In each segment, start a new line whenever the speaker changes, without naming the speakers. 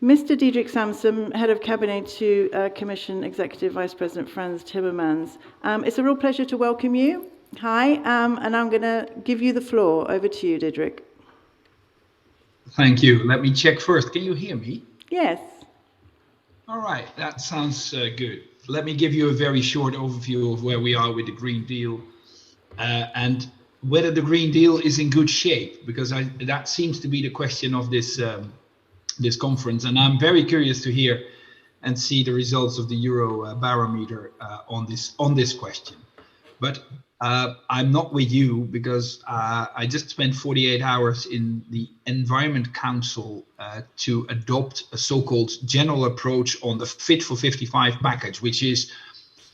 Mr. Diederik Samsom, Head of Cabinet to Commission Executive Vice President Frans Timmermans. It's a real pleasure to welcome you. Hi, and I'm going to give you the floor. Over to you, Diederik.
Thank you. Let me check first. Can you hear me?
Yes.
All right, that sounds good. Let me give you a very short overview of where we are with the Green Deal and whether the Green Deal is in good shape, because that seems to be the question of this this conference, and I'm very curious to hear and see the results of the Euro barometer on this question. But I'm not with you because I just spent 48 hours in the Environment Council to adopt a so-called general approach on the Fit for 55 package, which is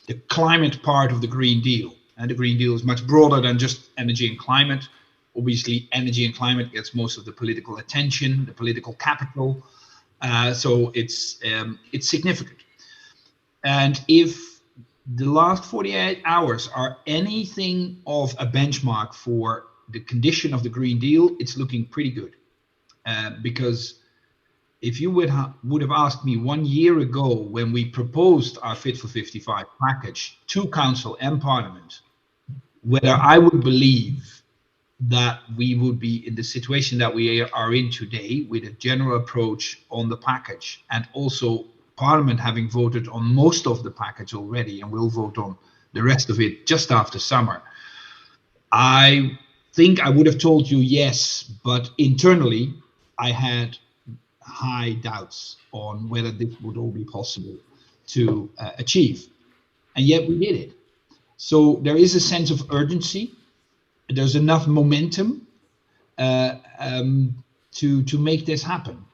the climate part of the Green Deal. And the Green Deal is much broader than just energy and climate. Obviously, energy and climate gets most of the political attention, the political capital. So it's significant. And if the last 48 hours are anything of a benchmark for the condition of the Green Deal, it's looking pretty good. Because if you would have asked me 1 year ago when we proposed our Fit for 55 package to Council and Parliament, whether I would believe that we would be in the situation that we are in today with a general approach on the package, and also Parliament having voted on most of the package already and will vote on the rest of it just after summer, I think I would have told you yes, but internally I had high doubts on whether this would all be possible to achieve. And yet we did it. So there is a sense of urgency. There's enough momentum to make this happen,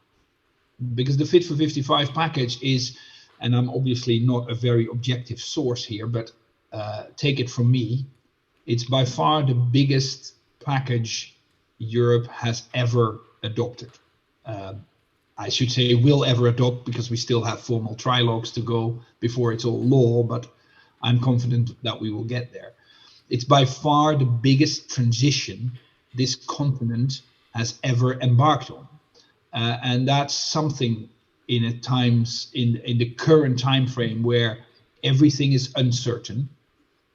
because the Fit for 55 package is, and I'm obviously not a very objective source here, but take it from me, it's by far the biggest package Europe has ever adopted. I should say will ever adopt, because we still have formal trilogues to go before it's all law, but I'm confident that we will get there. It's by far the biggest transition this continent has ever embarked on. And that's something in the current time frame where everything is uncertain.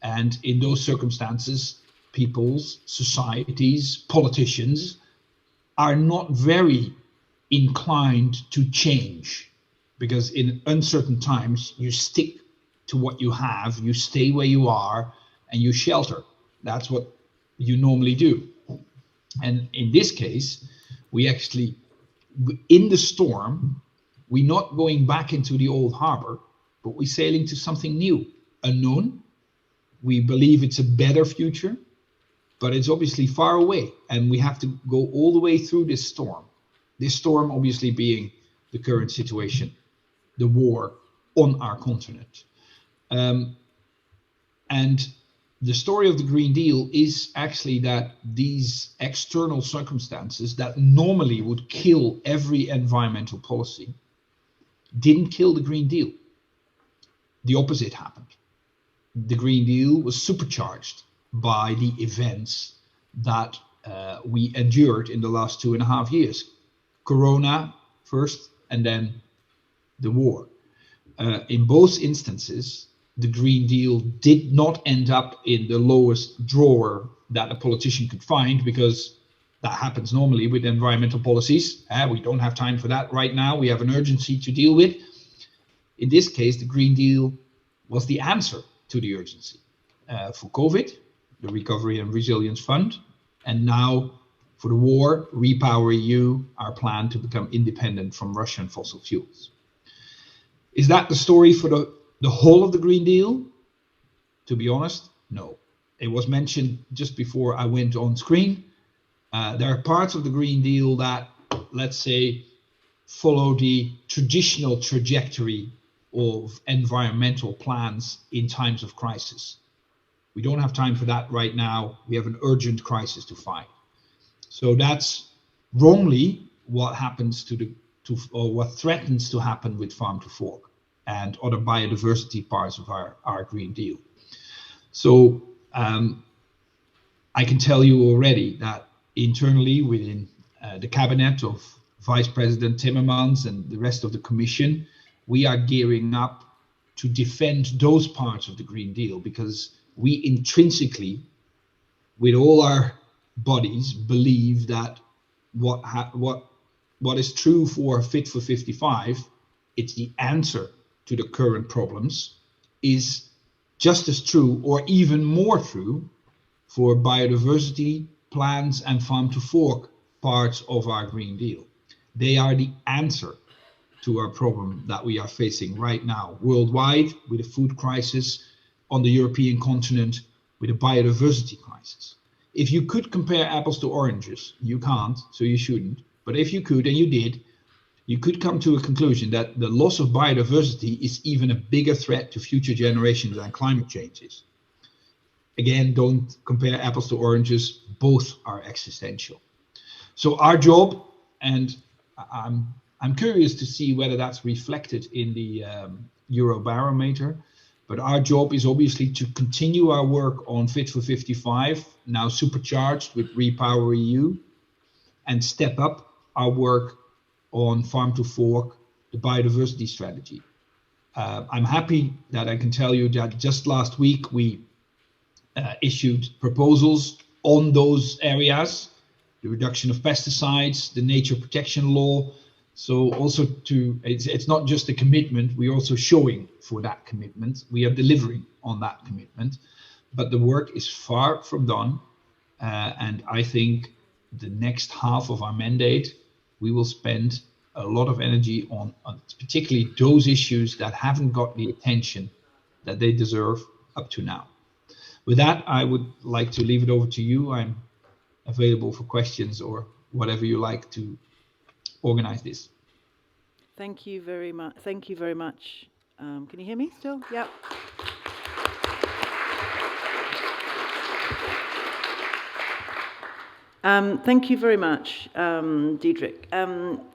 And in those circumstances, peoples, societies, politicians are not very inclined to change, because in uncertain times, you stick to what you have, you stay where you are, and you shelter. That's what you normally do. And in this case, we actually, in the storm, we're not going back into the old harbor, but we're sailing to something new, unknown. We believe it's a better future, but it's obviously far away. And we have to go all the way through this storm. This storm obviously being the current situation, the war on our continent. And the story of the Green Deal is actually that these external circumstances that normally would kill every environmental policy didn't kill the Green Deal. The opposite happened. The Green Deal was supercharged by the events that we endured in the last 2.5 years. Corona first, and then the war. In both instances, the Green Deal did not end up in the lowest drawer that a politician could find, because that happens normally with environmental policies. We don't have time for that right now. We have an urgency to deal with. In this case, the Green Deal was the answer to the urgency for COVID, the Recovery and Resilience Fund, and now for the war, Repower EU, our plan to become independent from Russian fossil fuels. Is that the story for the whole of the Green Deal? To be honest, no. It was mentioned just before I went on screen. There are parts of the Green Deal that, let's say, follow the traditional trajectory of environmental plans in times of crisis. We don't have time for that right now. We have an urgent crisis to fight. So that's wrongly what happens or what threatens to happen with farm to fork and other biodiversity parts of our Green Deal. So I can tell you already that internally within the cabinet of Vice President Timmermans and the rest of the Commission, we are gearing up to defend those parts of the Green Deal, because we intrinsically, with all our bodies, believe that what is true for Fit for 55, it's the answer to the current problems, is just as true or even more true for biodiversity plans and farm to fork parts of our Green Deal. They are the answer to our problem that we are facing right now worldwide, with a food crisis, on the European continent with a biodiversity crisis. If you could compare apples to oranges, you can't, so you shouldn't. But if you could, and you did, you could come to a conclusion that the loss of biodiversity is even a bigger threat to future generations than climate change is. Again, don't compare apples to oranges, both are existential. So our job, and I'm curious to see whether that's reflected in the Eurobarometer, but our job is obviously to continue our work on Fit for 55, now supercharged with Repower EU, and step up our work on Farm to Fork, the Biodiversity Strategy. I'm happy that I can tell you that just last week we issued proposals on those areas, the reduction of pesticides, the nature protection law. So also it's not just a commitment, we're also showing for that commitment. We are delivering on that commitment, but the work is far from done. And I think the next half of our mandate, we will spend a lot of energy on particularly those issues that haven't got the attention that they deserve up to now. With that, I would like to leave it over to you. I'm available for questions or whatever you like to organize this.
Thank you very much. Thank you very much. Can you hear me still? Yep. Thank you very much, Diederik.